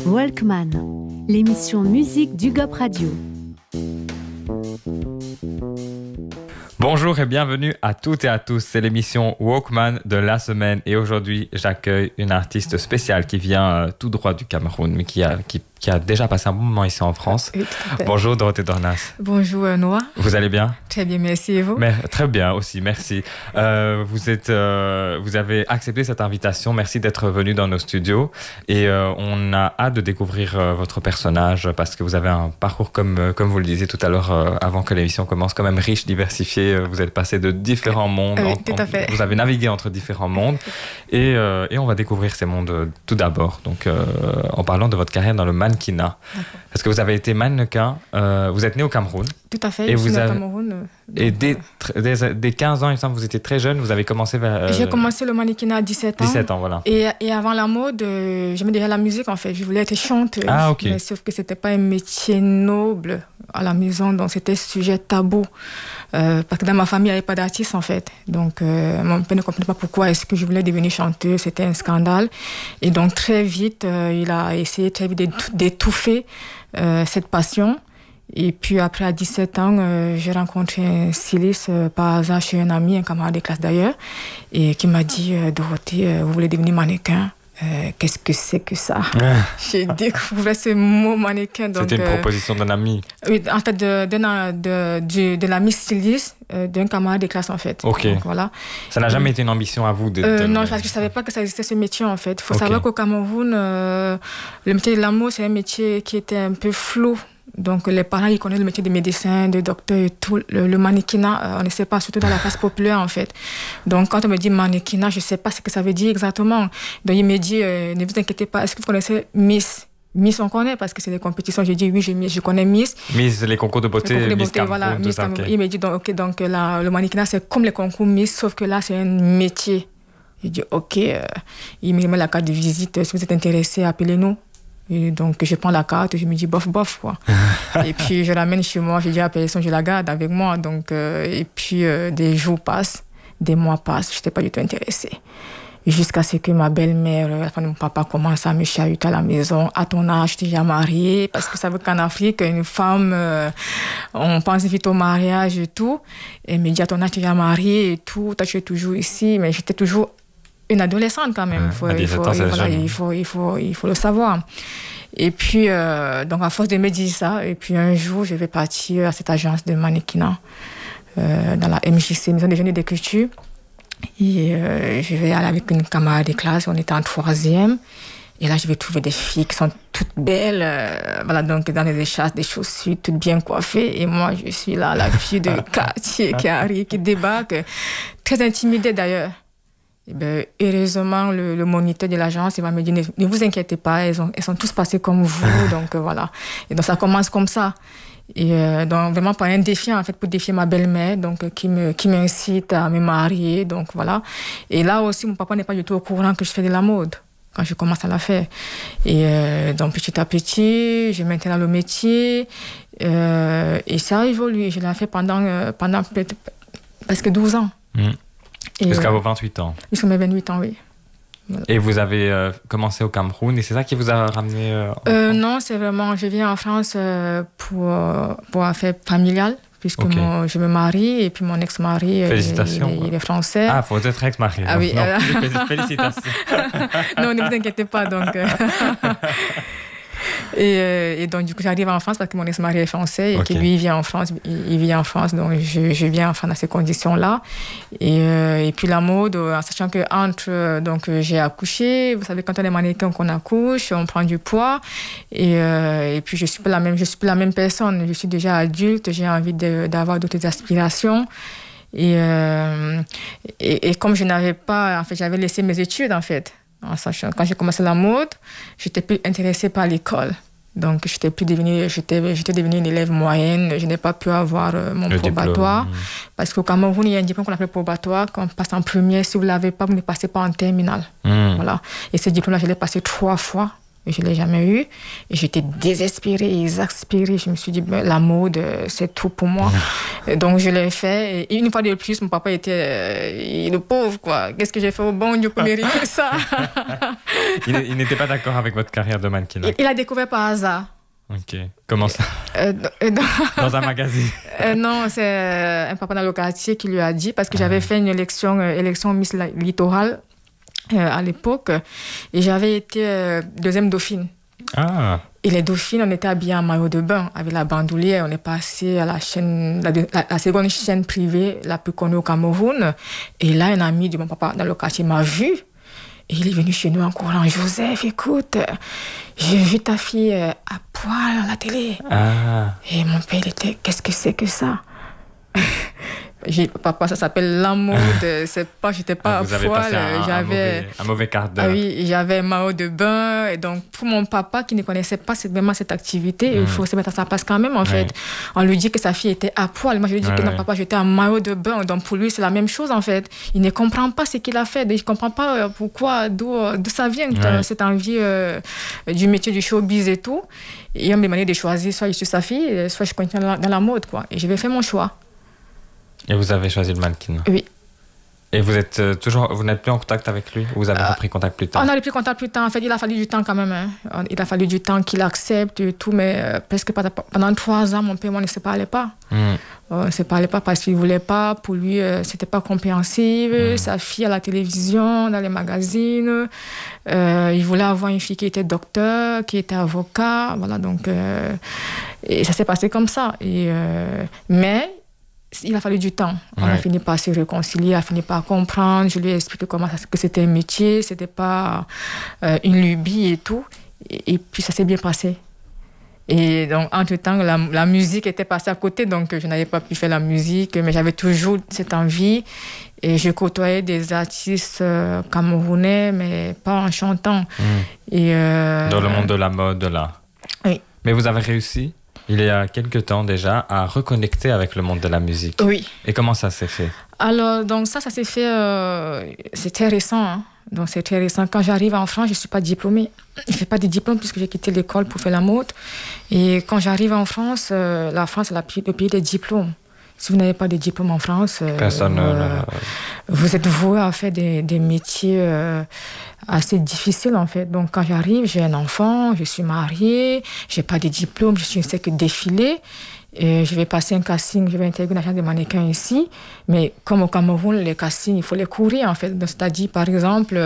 Walkman, l'émission musique du GOP Radio. Bonjour et bienvenue à toutes et à tous, c'est l'émission Walkman de la semaine et aujourd'hui j'accueille une artiste spéciale qui vient tout droit du Cameroun mais qui a déjà passé un bon moment ici en France. Oui, bonjour Dorothée Dornas. Bonjour Noah. Vous allez bien? Très bien, merci et vous? Très bien aussi, merci. Vous avez accepté cette invitation, merci d'être venu dans nos studios et on a hâte de découvrir votre personnage parce que vous avez un parcours comme vous le disiez tout à l'heure avant que l'émission commence, quand même riche, diversifié. Vous êtes passé de différents mondes. Oui, tout à fait. Vous avez navigué entre différents mondes et on va découvrir ces mondes tout d'abord. Donc en parlant de votre carrière dans le mannequinat. Parce que vous avez été mannequin, vous êtes né au Cameroun. Tout à fait, et je suis né au Cameroun. Et dès 15 ans, il me semble que vous étiez très jeune, vous avez commencé vers... J'ai commencé le mannequinat à 17 ans. 17 ans, voilà. Et avant la mode, j'aimais déjà la musique en fait. Je voulais être chanteuse. Ah, ok. Mais sauf que c'était pas un métier noble à la maison, donc c'était sujet tabou. Parce que dans ma famille, il n'y avait pas d'artistes en fait. Donc mon père ne comprenait pas pourquoi est-ce que je voulais devenir chanteuse. C'était un scandale. Et donc très vite, il a essayé très vite d'étouffer cette passion. Et puis après, à 17 ans, j'ai rencontré un styliste par hasard chez un ami, un camarade de classe d'ailleurs, et qui m'a dit « Dorothée, vous voulez devenir mannequin ? Qu'est-ce que c'est que ça ?» J'ai découvert ce mot mannequin. C'était une proposition d'un ami? Oui, en fait, de l'ami styliste d'un camarade de classe en fait. Ok. Donc, voilà. Ça n'a jamais été une ambition à vous Non, parce que je ne savais pas que ça existait ce métier en fait. Il faut savoir qu'au Cameroun, le métier de l'amour, c'est un métier qui était un peu flou. Donc, les parents, ils connaissent le métier de médecin, de docteur et tout. Le mannequinat, on ne sait pas, surtout dans la classe populaire, en fait. Donc, quand on me dit mannequinat, je ne sais pas ce que ça veut dire exactement. Donc, il me dit, ne vous inquiétez pas, est-ce que vous connaissez Miss ? Miss, on connaît parce que c'est des compétitions. J'ai dit, oui, je connais Miss. Miss, les concours de beauté, Miss Cameroun, voilà, Miss Cameroun. Okay. Il me dit, donc le mannequinat, c'est comme les concours Miss, sauf que là, c'est un métier. J'ai dit, ok. Il me met la carte de visite. Si vous êtes intéressé, appelez-nous. Et donc, je prends la carte et je me dis bof, quoi. Et puis, je l'amène chez moi. J'ai dit à la personne, je la garde avec moi. Donc, et puis, des jours passent, des mois passent. Je n'étais pas du tout intéressée. Jusqu'à ce que ma belle-mère, la femme de mon papa, commence à me chahuter à la maison. À ton âge, tu es déjà mariée. Parce que ça veut qu'en Afrique, une femme, on pense vite au mariage et tout. Et elle me dit, à ton âge, tu es déjà mariée et tout. Toi, tu es toujours ici. Mais j'étais toujours une adolescente quand même, il faut le savoir. Et puis, donc à force de me dire ça, et puis un jour, je vais partir à cette agence de mannequinat dans la MJC, Maison des Jeunes et des Cultures. Et je vais aller avec une camarade de classe, on était en 3e. Et là, je vais trouver des filles qui sont toutes belles, voilà, donc dans les échasses, des chaussures, toutes bien coiffées. Et moi, je suis là, la fille de quartier qui arrive, qui débarque, très intimidée d'ailleurs. Et bien, heureusement, le moniteur de l'agence, il va me dire, ne vous inquiétez pas, elles sont tous passées comme vous, donc voilà. Et donc, ça commence comme ça. Et donc, vraiment, par un défi, en fait, pour défier ma belle-mère, donc, qui m'incite à me marier, donc voilà. Et là aussi, mon papa n'est pas du tout au courant que je fais de la mode, quand je commence à la faire. Et donc, petit à petit, je maintiens dans le métier, et ça a évolué. Je l'ai fait pendant presque 12 ans. Jusqu'à vos 28 ans. Jusqu'à mes 28 ans, oui. Voilà. Et vous avez commencé au Cameroun et c'est ça qui vous a ramené Non, c'est vraiment... Je viens en France pour affaires familiales, puisque je me marie et puis mon ex-mari, félicitations, il est français. Ah, faut être ex-mari. Ah oui. Félicitations. Non, ne vous inquiétez pas, donc... Et donc, du coup, j'arrive en France parce que mon ex-mari est français et que lui, il vit en France, donc je viens en France dans ces conditions-là. Et puis la mode, en sachant que donc j'ai accouché, vous savez, quand on est mannequin, qu'on accouche, on prend du poids. Et puis, je suis plus la même personne. Je suis déjà adulte, j'ai envie d'avoir d'autres aspirations. Et comme je n'avais pas, en fait, j'avais laissé mes études, en fait. En sachant, quand j'ai commencé la mode, j'étais plus intéressée par l'école. Donc, j'étais devenue une élève moyenne. Je n'ai pas pu avoir mon probatoire. Parce qu'au Cameroun, il y a un diplôme qu'on appelle probatoire. Quand on passe en première, si vous ne l'avez pas, vous ne passez pas en terminale. Voilà. Et ce diplôme-là, je l'ai passé 3 fois. Je ne l'ai jamais eu. Et j'étais désespérée, exaspérée. Je me suis dit, la mode, c'est tout pour moi. Donc, je l'ai fait. Et une fois de plus, mon papa était le pauvre, quoi. Qu'est-ce que j'ai fait au bon Dieu pour mériter ça? Il n'était pas d'accord avec votre carrière de mannequin. Il a découvert par hasard. Ok. Comment ça? Dans un magazine? Non, c'est un papa dans le quartier qui lui a dit, parce que j'avais fait une élection Miss Littoral à l'époque, et j'avais été deuxième dauphine. Ah. Et les dauphines, on était habillés en maillot de bain avec la bandoulière. On est passé à la chaîne, la seconde chaîne privée la plus connue au Cameroun. Et là, un ami de mon papa dans le quartier m'a vu. Et il est venu chez nous en courant. Joseph, écoute, j'ai vu ta fille à poil à la télé. Ah. Et mon père, il était, qu'est-ce que c'est que ça? Papa, ça s'appelle la mode. J'étais pas à poil. J'avais un mauvais quart d'heure. Ah oui, j'avais un maillot de bain. Et donc, pour mon papa qui ne connaissait pas vraiment cette activité, il faut se mettre à sa place quand même, en fait. On lui dit que sa fille était à poil. Moi, je lui dis que non, papa, j'étais en maillot de bain. Donc, pour lui, c'est la même chose, en fait. Il ne comprend pas ce qu'il a fait. Il ne comprend pas pourquoi, d'où ça vient, cette envie du métier du showbiz et tout. Et on me demandait de choisir, soit je suis sa fille, soit je continue dans la mode, quoi. Et je vais faire mon choix. Et vous avez choisi le mannequin? Oui. Et vous n'êtes plus en contact avec lui? Ou vous avez repris contact plus tard? On a repris contact plus tard. En fait, il a fallu du temps quand même. Hein. Il a fallu du temps qu'il accepte et tout, mais presque pendant 3 ans, mon père et moi ne se parlait pas. On ne se parlait pas parce qu'il ne voulait pas. Pour lui, c'était pas compréhensible. Sa fille à la télévision, dans les magazines. Il voulait avoir une fille qui était docteur, qui était avocat. Voilà, donc... et ça s'est passé comme ça. Mais... il a fallu du temps. On a fini par se réconcilier, a fini par comprendre. Je lui ai expliqué que c'était un métier, c'était pas une lubie et tout. Et puis ça s'est bien passé. Et donc, entre-temps, la musique était passée à côté, donc je n'avais pas pu faire la musique, mais j'avais toujours cette envie. Et je côtoyais des artistes camerounais, mais pas en chantant. Et, dans le monde de la mode, là. Oui. Mais vous avez réussi, il y a quelque temps déjà, à reconnecter avec le monde de la musique. Oui. Et comment ça s'est fait? Alors, donc ça s'est fait... c'est très récent, hein. Donc, c'est très récent. Quand j'arrive en France, je ne suis pas diplômée. Je ne fais pas de diplôme puisque j'ai quitté l'école pour faire la mode. Et quand j'arrive en France, la France est le pays des diplômes. Si vous n'avez pas de diplôme en France, vous êtes voué à faire des métiers assez difficiles, en fait. Donc, quand j'arrive, j'ai un enfant, je suis mariée, je n'ai pas de diplôme, je ne sais que défiler. Et je vais passer un casting, je vais intégrer une agence de mannequins ici. Mais comme au Cameroun, les castings, il faut les courir, en fait. C'est-à-dire, par exemple,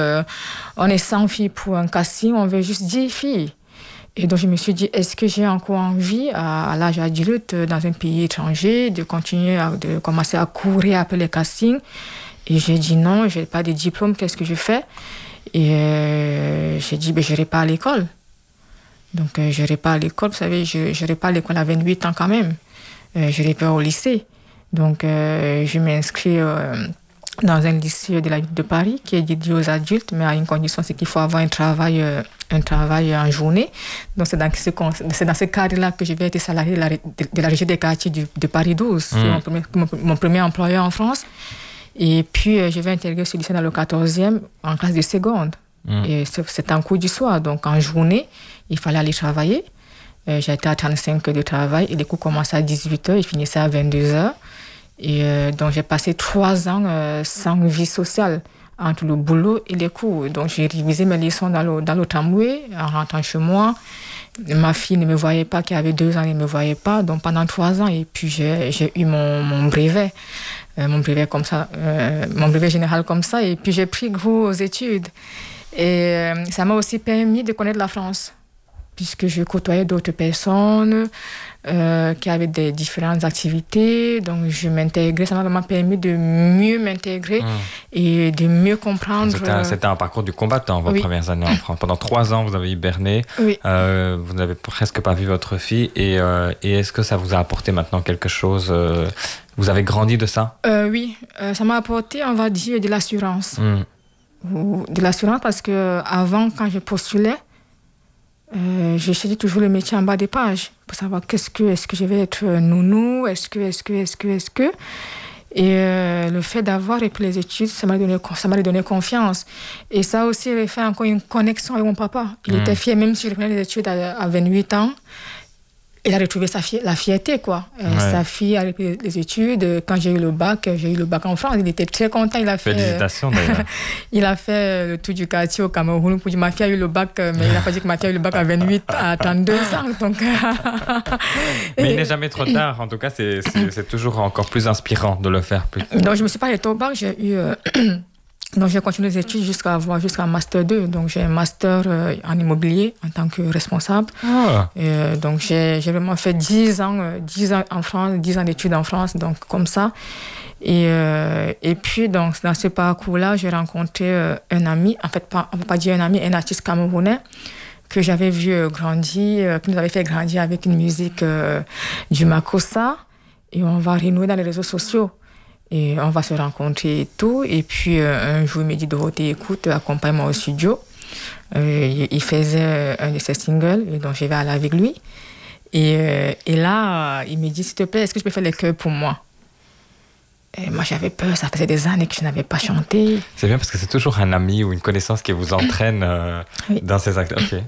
on est 100 filles pour un casting, on veut juste 10 filles. Et donc, je me suis dit, est-ce que j'ai encore envie, à l'âge adulte, dans un pays étranger, de commencer à courir après les castings? Et j'ai dit non, je n'ai pas de diplôme, qu'est-ce que je fais? Et j'ai dit, je n'irai pas à l'école. Donc, je n'irai pas à l'école. Vous savez, je n'irai pas à l'école à 28 ans quand même. Je n'irai pas au lycée. Donc, je m'inscris dans un lycée de la ville de Paris qui est dédié aux adultes, mais à une condition, c'est qu'il faut avoir un travail en journée. Donc, c'est dans ce cadre-là que je vais être salarié de la régie des quartiers de Paris 12. C'est mon premier employeur en France. Et puis, je vais intégrer ce lycée dans le 14e en classe de seconde. Et c'est en cours du soir. Donc, en journée, il fallait aller travailler. J'étais à 35 heures de travail et les cours commençaient à 18h et finissaient à 22h. Et donc, j'ai passé 3 ans sans vie sociale entre le boulot et les cours. Donc, j'ai révisé mes leçons dans le tramway en rentrant chez moi. Ma fille ne me voyait pas, qui avait 2 ans, elle ne me voyait pas. Donc, pendant 3 ans, et puis j'ai eu mon brevet. Mon brevet comme ça, mon brevet général comme ça. Et puis, j'ai pris goût aux études. Et ça m'a aussi permis de connaître la France, puisque je côtoyais d'autres personnes qui avaient des différentes activités. Donc, je m'intégrais. Ça m'a vraiment permis de mieux m'intégrer et de mieux comprendre. C'était un parcours du combattant, vos premières années en France. Pendant 3 ans, vous avez hiberné. Oui. Vous n'avez presque pas vu votre fille. Et est-ce que ça vous a apporté maintenant quelque chose? Vous avez grandi de ça? Oui, ça m'a apporté, on va dire, de l'assurance. De l'assurance parce qu'avant, quand je postulais, je cherchais toujours le métier en bas des pages pour savoir est-ce que je vais être nounou, est-ce que. Et le fait d'avoir repris les études, ça m'a donné confiance. Et ça aussi, j'ai fait encore une connexion avec mon papa. Il était fier, même si je reprenais les études à 28 ans. Il a retrouvé la fierté, quoi. Sa fille a repris les études. Quand j'ai eu le bac en France. Il était très content. Félicitations, d'ailleurs. Il a fait le tour du quartier au Cameroun pour dire ma fille a eu le bac, mais il n'a pas dit que ma fille a eu le bac à 28, à 32 ans. Donc... Mais il n'est jamais trop tard. En tout cas, c'est toujours encore plus inspirant de le faire. Donc, je ne me suis pas arrêtée au bac. Donc, j'ai continué les études jusqu'à Master 2. Donc, j'ai un Master en immobilier en tant que responsable. Donc, j'ai vraiment fait 10 ans en France, 10 ans d'études en France, donc comme ça. Et puis, donc, dans ce parcours-là, j'ai rencontré un ami, en fait, on ne peut pas dire un ami, un artiste camerounais que j'avais vu grandir, qui nous avait fait grandir avec une musique du Makossa. Et on va renouer dans les réseaux sociaux. Et on va se rencontrer et tout. Et puis, un jour, il me dit, Dorothée, écoute, accompagne-moi au studio. Il faisait un de ses singles, et donc je vais aller avec lui. Et là, il me dit, s'il te plaît, est-ce que je peux faire les chœurs pour moi? Et moi, j'avais peur. Ça faisait des années que je n'avais pas chanté. C'est bien parce que c'est toujours un ami ou une connaissance qui vous entraîne dans ces actes. Ok.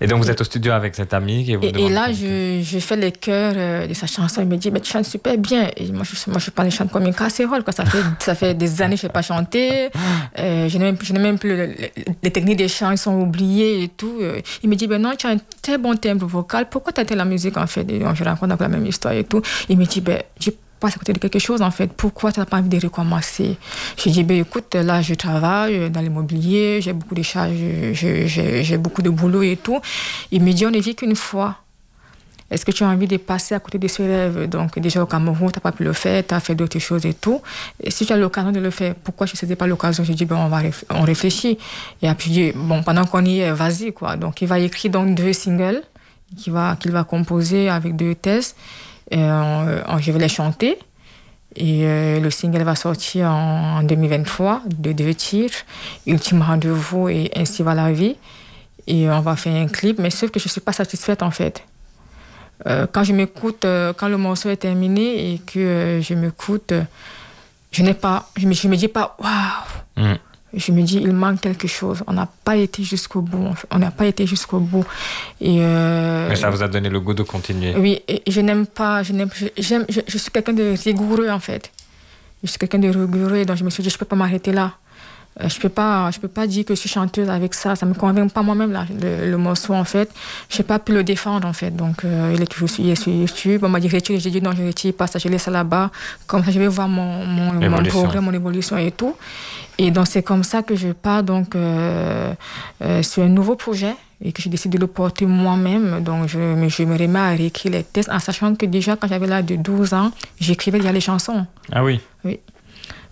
Et donc, vous êtes au studio avec cet ami qui vous demande... Et là, je fais les chœurs de sa chanson. Il me dit, mais tu chantes super bien. Et moi, je chante comme une casserole. Quoi. Ça fait des années que je n'ai pas chanté. Je n'ai même plus... Les techniques des chants, ils sont oubliées et tout. Il me dit, ben non, tu as un très bon timbre vocal. Pourquoi tu as été la musique, en fait? Et donc, je raconte la même histoire et tout. Il me dit, ben, je passe à côté de quelque chose, en fait. Pourquoi tu n'as pas envie de recommencer? Je dis, ben écoute, là, je travaille dans l'immobilier, j'ai beaucoup de charges, j'ai beaucoup de boulot et tout. Il me dit, on ne vit qu'une fois. Est-ce que tu as envie de passer à côté de ce rêve? Donc, déjà au Cameroun, tu n'as pas pu le faire, tu as fait d'autres choses et tout. Et si tu as l'occasion de le faire, pourquoi je ne saisis pas l'occasion? Je dis, ben, on réfléchit. Et puis, je dis, bon, pendant qu'on y est, vas-y, quoi. Donc, il va écrire donc 2 singles qu'il va composer avec 2 thèses. Je vais les chanter. Et le single va sortir en 2023, de 2 titres, Ultime Rendez-vous et Ainsi va la vie. Et on va faire un clip, mais sauf que je ne suis pas satisfaite en fait. Quand je m'écoute, quand le morceau est terminé et que je m'écoute, je me dis pas waouh. Je me dis, il manque quelque chose. On n'a pas été jusqu'au bout. Et mais ça vous a donné le goût de continuer. Oui, et je n'aime pas. Je suis quelqu'un de rigoureux, en fait. Je suis quelqu'un de rigoureux, donc je me suis dit, je ne peux pas m'arrêter là. Je peux pas dire que je suis chanteuse avec ça. Ça ne me convainc pas moi-même, là, le morceau, en fait. Je n'ai pas pu le défendre, en fait. Donc, il est toujours sur YouTube. On m'a dit retire. J'ai dit non, je ne retire pas ça. Je laisse ça là-bas. Comme ça, je vais voir mon programme, mon évolution et tout. Et donc, c'est comme ça que je pars donc, sur un nouveau projet et que je décide de le porter moi-même. Donc, je me remets à réécrire les textes en sachant que déjà, quand j'avais l'âge de 12 ans, j'écrivais déjà les chansons. Ah oui? Oui.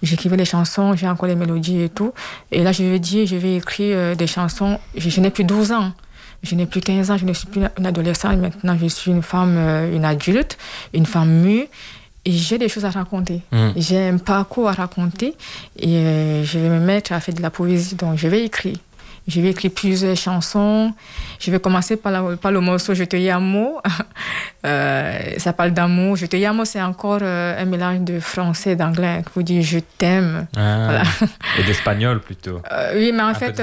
J'écrivais les chansons, j'ai encore les mélodies et tout. Et là, je vais écrire des chansons. Je n'ai plus 12 ans. Je n'ai plus 15 ans. Je ne suis plus une adolescente. Maintenant, je suis une femme, une adulte, une femme mûre. Et j'ai des choses à raconter. J'ai un parcours à raconter. Et je vais me mettre à faire de la poésie. Donc, je vais écrire. Je vais écrire plusieurs chansons. Je vais commencer par le morceau Je te yamo. Ça parle d'amour. Je te yamo, c'est encore un mélange de français et d'anglais. Vous dites je t'aime. Voilà. Et d'espagnol plutôt. Oui, mais en fait,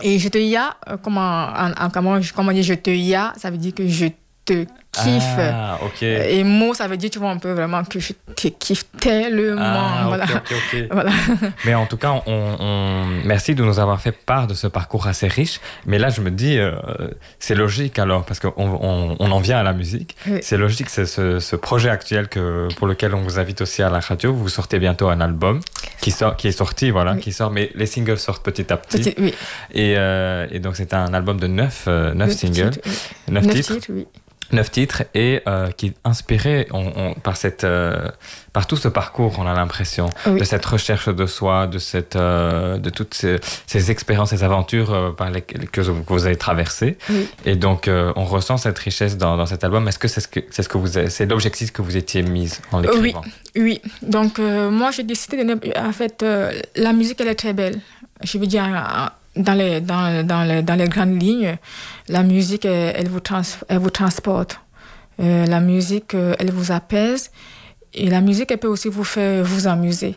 et je te ya, comment on dit je te ya, ça veut dire que je te kiffe. Ah, ok. Et mot, ça veut dire, tu vois, un peu vraiment que je te kiffe tellement. Ah, voilà. ok. Voilà. Mais en tout cas, merci de nous avoir fait part de ce parcours assez riche. Mais là, je me dis, c'est logique alors, parce qu'on en vient à la musique. Oui. C'est logique, c'est ce projet actuel pour lequel on vous invite aussi à la radio. Vous sortez bientôt un album qui est sorti, voilà, oui. Qui sort, mais les singles sortent petit à petit. Oui. Et donc, c'est un album de 9 singles, 9 titres. Oui. 9 titres et qui est inspiré par tout ce parcours, on a l'impression, oui. De cette recherche de soi, de toutes ces expériences, ces aventures que vous avez traversées. Oui. Et donc, on ressent cette richesse dans cet album. Est-ce que c'est l'objectif que vous étiez mise en l'écrivant? Oui. Donc, moi, j'ai décidé en fait, la musique, elle est très belle. Je veux dire... Dans les grandes lignes, la musique, elle vous transporte. La musique, elle vous apaise. Et la musique, elle peut aussi vous faire vous amuser.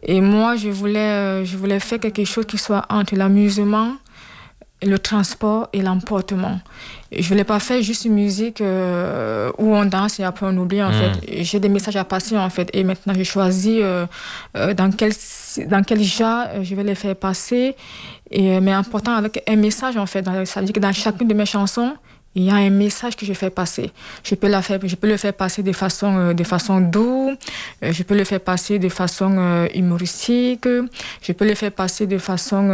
Et moi, je voulais faire quelque chose qui soit entre l'amusement, le transport et l'emportement. Je voulais pas faire juste une musique où on danse et après on oublie, en fait. J'ai des messages à passer, en fait. Et maintenant, j'ai choisi dans quel genre je vais les faire passer. Mais important avec un message, en fait. Ça veut dire que dans chacune de mes chansons, il y a un message que je fais passer. Je peux le faire passer de façon douce, je peux le faire passer de façon humoristique, je peux le faire passer de façon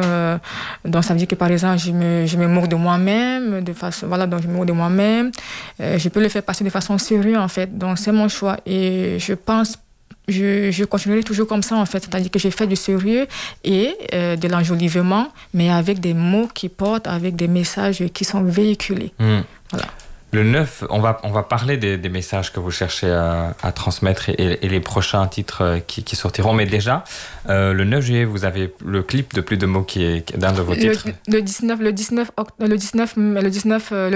donc ça veut dire que par exemple je me moque de moi-même, donc je me moque de moi-même. Je peux le faire passer de façon sérieuse, en fait. Donc c'est mon choix et je pense je continuerai toujours comme ça, en fait. C'est-à-dire que j'ai fait du sérieux et de l'enjolivement, mais avec des mots qui portent, avec des messages qui sont véhiculés. Voilà. Le 9, on va parler des messages que vous cherchez à transmettre et les prochains titres qui sortiront. Mais déjà, le 9 juillet, vous avez le clip de Plus de mots qui est d'un de vos titres. Le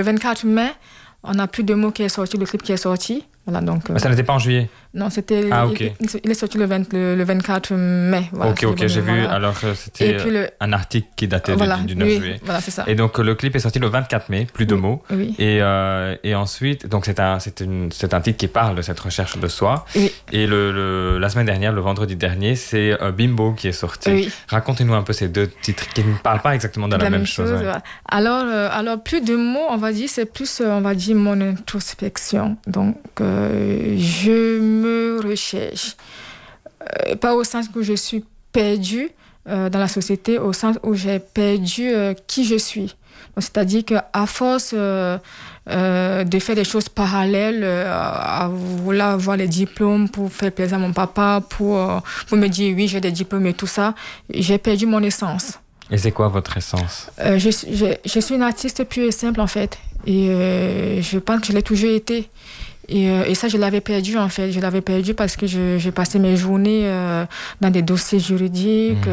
24 mai, on a Plus de mots qui est sorti, le clip qui est sorti. Voilà, donc, mais ça n'était pas en juillet? Non, c'était. Okay. Il est sorti le 24 mai. Voilà, ok, j'ai vu. Alors, c'était un article qui datait du 9 juillet. Voilà, c'est ça. Et donc, le clip est sorti le 24 mai, Plus de mots. Oui. Et ensuite, donc, c'est un titre qui parle de cette recherche de soi. Oui. Et la semaine dernière, le vendredi dernier, c'est Bimbo qui est sorti. Oui. Racontez-nous un peu ces deux titres qui ne parlent pas exactement de la même chose. Ouais. Voilà. Alors, Plus de mots, on va dire, c'est plus, mon introspection. Donc, je me recherche. Pas au sens où je suis perdue dans la société, au sens où j'ai perdu qui je suis. Donc, c'est-à-dire qu'à force de faire des choses parallèles, à vouloir avoir les diplômes pour faire plaisir à mon papa, pour me dire oui, j'ai des diplômes et tout ça, j'ai perdu mon essence. Et c'est quoi votre essence? Je suis une artiste pure et simple, en fait. Et je pense que je l'ai toujours été. Et ça, je l'avais perdu, en fait. Je l'avais perdu parce que je passais mes journées dans des dossiers juridiques.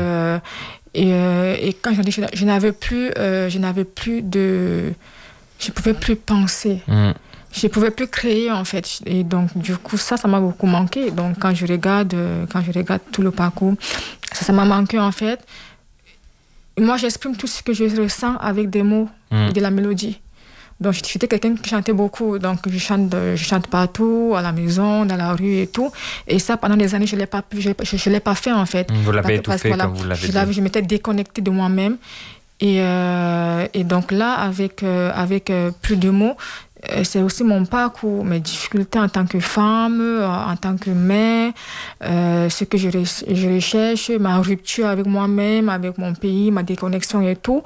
Et quand je dis je n'avais plus de... Je ne pouvais plus penser. Je ne pouvais plus créer, en fait. Et donc, du coup, ça m'a beaucoup manqué. Donc, quand je regarde tout le parcours, ça m'a manqué, en fait. Moi, j'exprime tout ce que je ressens avec des mots et de la mélodie. Donc, j'étais quelqu'un qui chantait beaucoup. Donc, je chante partout, à la maison, dans la rue et tout. Et ça, pendant des années, je l'ai pas fait, en fait. Vous l'avez étouffé, comme vous l'avez dit. Je m'étais déconnectée de moi-même. Et donc là, avec Plus de mots, c'est aussi mon parcours, mes difficultés en tant que femme, en tant que mère, ce que je recherche, ma rupture avec moi-même, avec mon pays, ma déconnexion et tout.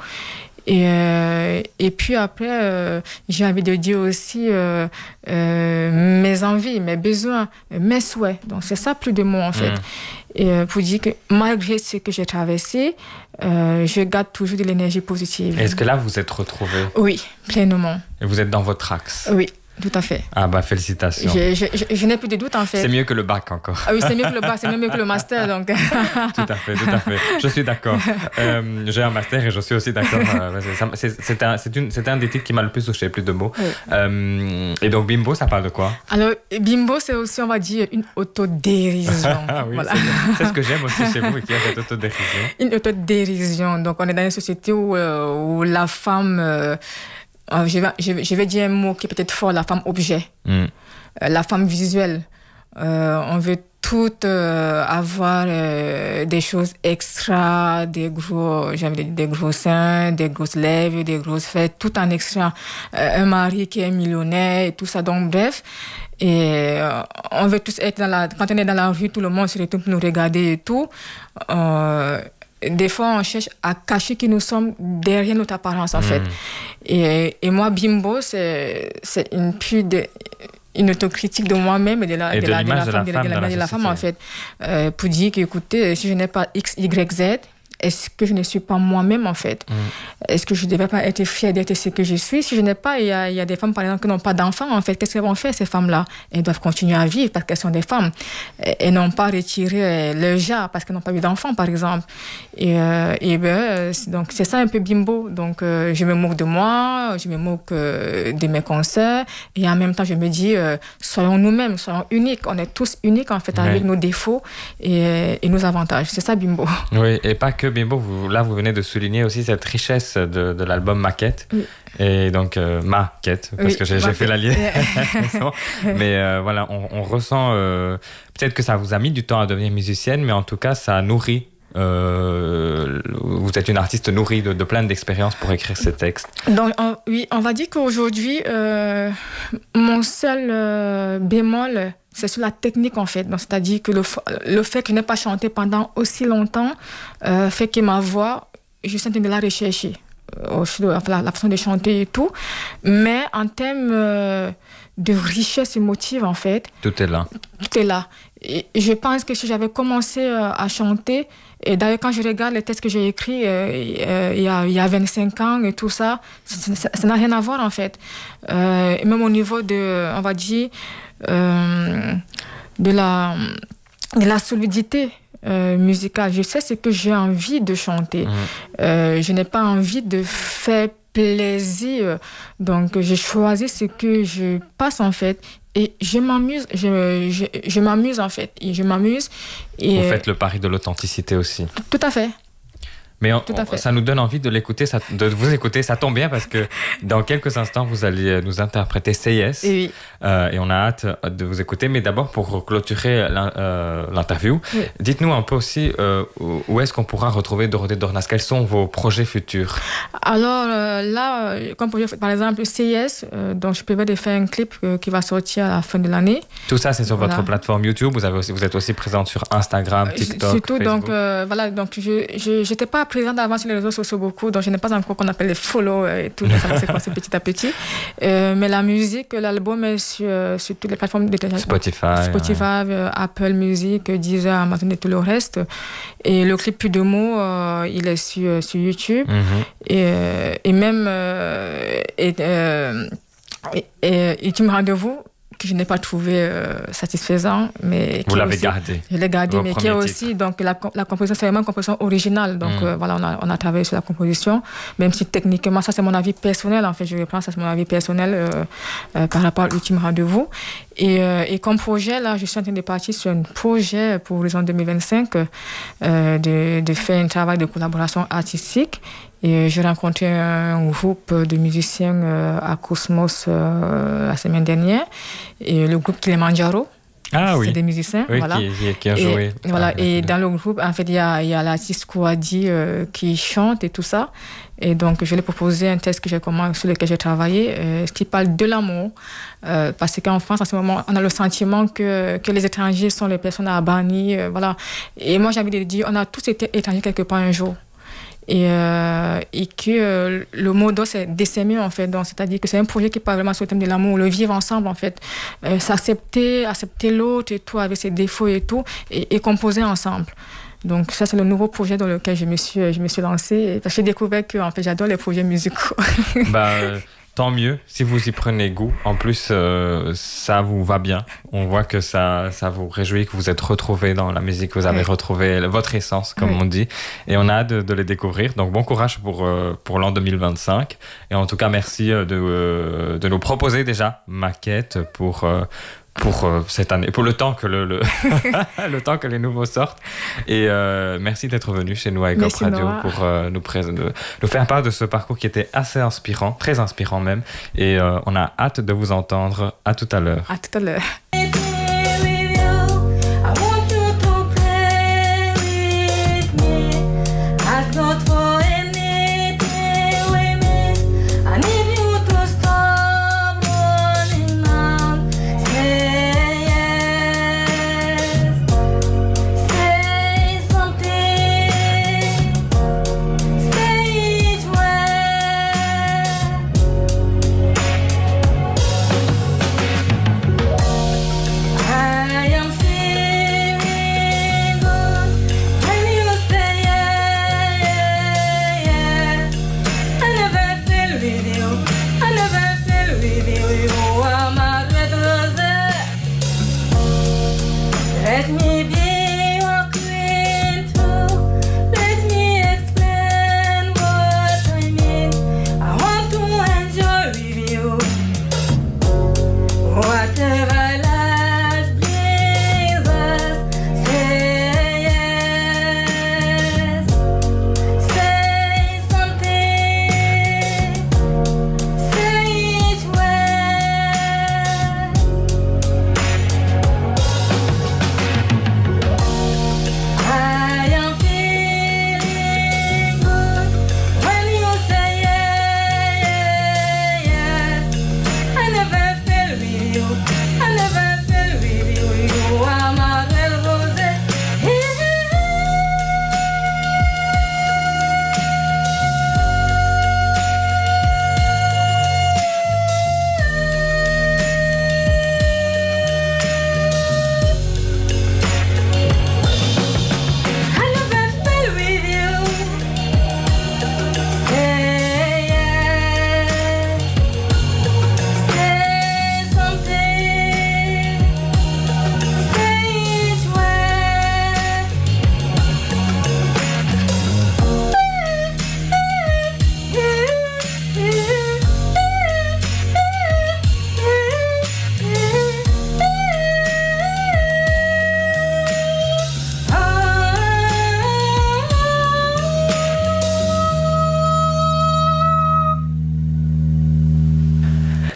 Et puis après, j'ai envie de dire aussi mes envies, mes besoins, mes souhaits. Donc c'est ça Plus de mots, en fait. Et pour dire que malgré ce que j'ai traversé, je garde toujours de l'énergie positive. Est-ce que là, vous êtes retrouvée? Oui, pleinement. Et vous êtes dans votre axe? Oui. Tout à fait. Ah bah félicitations. Je n'ai plus de doute, en fait. C'est mieux que le bac encore. Ah oui, c'est mieux que le bac, c'est même mieux que le master, donc. Tout à fait. Je suis d'accord. J'ai un master et je suis aussi d'accord. C'était un des titres qui m'a le plus touché, Plus de mots. Oui. Et donc Bimbo, ça parle de quoi? Alors Bimbo, c'est aussi, on va dire, une autodérision. Oui, voilà. C'est ce que j'aime aussi chez vous, qu'il y a cette autodérision. Une autodérision. Donc on est dans une société où la femme... je vais dire un mot qui est peut-être fort, la femme objet, la femme visuelle. On veut toutes avoir des choses extra, des gros seins, des grosses lèvres, des grosses fesses, tout en extra. Un mari qui est millionnaire et tout ça. Donc bref, et on veut tous être quand on est dans la rue, tout le monde se retourne pour nous regarder et tout. Des fois, on cherche à cacher qui nous sommes derrière notre apparence, en fait. Et moi, Bimbo, c'est une autocritique de moi-même et de la femme, en fait. Pour dire qu'écoutez, si je n'ai pas X, Y, Z, est-ce que je ne suis pas moi-même, en fait? Est-ce que je ne devrais pas être fière d'être ce que je suis? Si je n'ai pas, il y a des femmes, par exemple, qui n'ont pas d'enfants, en fait. Qu'est-ce qu'elles vont faire, ces femmes-là? Elles doivent continuer à vivre parce qu'elles sont des femmes. Elles n'ont pas retiré leur genre parce qu'elles n'ont pas eu d'enfants, par exemple. Donc, c'est ça un peu Bimbo. Donc, je me moque de moi, je me moque de mes concerts. Et en même temps, je me dis, soyons nous-mêmes, soyons uniques. On est tous uniques, en fait, avec nos défauts et nos avantages. C'est ça, Bimbo. Oui, et pas que Bimbo. Vous venez de souligner aussi cette richesse de l'album Maquette. Oui. Et donc, Maquette, parce que j'ai fait la liaison. Mais voilà, on ressent... peut-être que ça vous a mis du temps à devenir musicienne, mais en tout cas, ça nourrit. Vous êtes une artiste nourrie de plein d'expériences pour écrire ces textes. Donc, oui, on va dire qu'aujourd'hui, mon seul bémol, c'est sur la technique, en fait. Donc, c'est-à-dire que le fait que je n'ai pas chanté pendant aussi longtemps fait que ma voix, je suis en train de la rechercher. La façon de chanter et tout. Mais en termes de richesse émotive, en fait... Tout est là. Tout est là. Et je pense que si j'avais commencé à chanter, et d'ailleurs quand je regarde les textes que j'ai écrits il y a 25 ans et tout ça, ça n'a rien à voir, en fait. Et même au niveau de, on va dire, de la solidité musicale. Je sais ce que j'ai envie de chanter. Je n'ai pas envie de faire plaisir. Donc, j'ai choisi ce que je passe, en fait. Et je m'amuse. Je m'amuse, en fait. Et je m'amuse. Et vous faites le pari de l'authenticité aussi. Tout à fait. Mais ça nous donne envie de l'écouter, de vous écouter. Ça tombe bien parce que dans quelques instants, vous allez nous interpréter Say Yes. Oui. Et on a hâte de vous écouter. Mais d'abord, pour clôturer l'interview, oui. Dites-nous un peu aussi où est-ce qu'on pourra retrouver Dorothée Dornas. Quels sont vos projets futurs? Alors là, comme projet, par exemple, Say Yes, donc je prévois de faire un clip qui va sortir à la fin de l'année. Tout ça, c'est sur votre plateforme YouTube. Vous êtes aussi présente sur Instagram, TikTok, surtout, Facebook. Donc, voilà, donc je n'étais pas présente avant sur les réseaux sociaux beaucoup, donc je n'ai pas encore qu'on appelle les follow et tout, ça va se passer petit à petit. Mais la musique, l'album est sur toutes les plateformes de Spotify, Apple Music, Deezer, Amazon et tout le reste. Et le clip Plus de mots, il est sur YouTube. Et même Ultime Rendez-vous, que je n'ai pas trouvé satisfaisant, mais vous l'avez gardé. Je l'ai gardé, mais qui est aussi donc la composition, c'est vraiment une composition originale. Donc voilà, on a travaillé sur la composition, même si techniquement, ça c'est mon avis personnel. En fait, je reprends ça, c'est mon avis personnel par rapport à l'Ultime Rendez-vous. Et comme projet, là, je suis en train de partir sur un projet pour l'horizon 2025 de faire un travail de collaboration artistique. Et j'ai rencontré un groupe de musiciens à Cosmos la semaine dernière, et le groupe Kilimanjaro. Ah oui. C'est des musiciens, oui, voilà. Qui a joué. Et, voilà. Et dans le groupe, en fait, il y a l'artiste Kouadi qui chante et tout ça. Et donc, je lui ai proposé un texte sur lequel j'ai travaillé, qui parle de l'amour. Parce qu'en France, en ce moment, on a le sentiment que les étrangers sont les personnes à bannir. Voilà. Et moi, j'ai envie de dire, on a tous été étrangers quelque part un jour. Et que le mot d'or c'est d'essaimer, en fait. Donc, c'est-à-dire que c'est un projet qui parle vraiment sur le thème de l'amour, le vivre ensemble, en fait, accepter l'autre et tout avec ses défauts et tout, et composer ensemble. Donc ça c'est le nouveau projet dans lequel je me suis lancée, parce que j'ai découvert que en fait j'adore les projets musicaux. Tant mieux si vous y prenez goût. En plus, ça vous va bien. On voit que ça vous réjouit, que vous êtes retrouvés dans la musique, que vous avez retrouvé votre essence, comme on dit. Et on a hâte de les découvrir. Donc, bon courage pour l'an 2025. Et en tout cas, merci de nous proposer déjà Maquette pour cette année, pour le temps que le temps que les nouveaux sortent. Et merci d'être venu chez nous à Hip-Hop Radio pour nous faire part de ce parcours qui était assez inspirant, très inspirant même. Et on a hâte de vous entendre. À tout à l'heure. À tout à l'heure.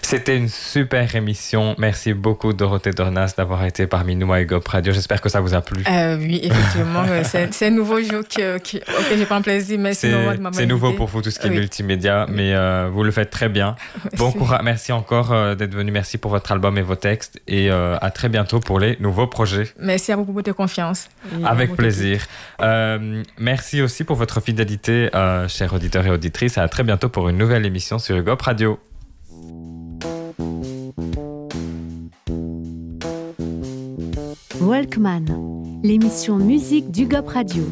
C'était une super émission. Merci beaucoup Dorothée Dornas d'avoir été parmi nous à UGOP Radio. J'espère que ça vous a plu. Oui, effectivement. c'est un nouveau jeu auquel je prends plaisir. Merci de m'avoir C'est nouveau pour vous tout ce qui est multimédia, mais vous le faites très bien. Bon courage. Merci encore d'être venu. Merci pour votre album et vos textes. Et à très bientôt pour les nouveaux projets. Merci à vous pour votre confiance. Avec plaisir. Merci aussi pour votre fidélité, chers auditeurs et auditrices. À très bientôt pour une nouvelle émission sur UGOP Radio. Walkman, l'émission musique d'UGOP Radio.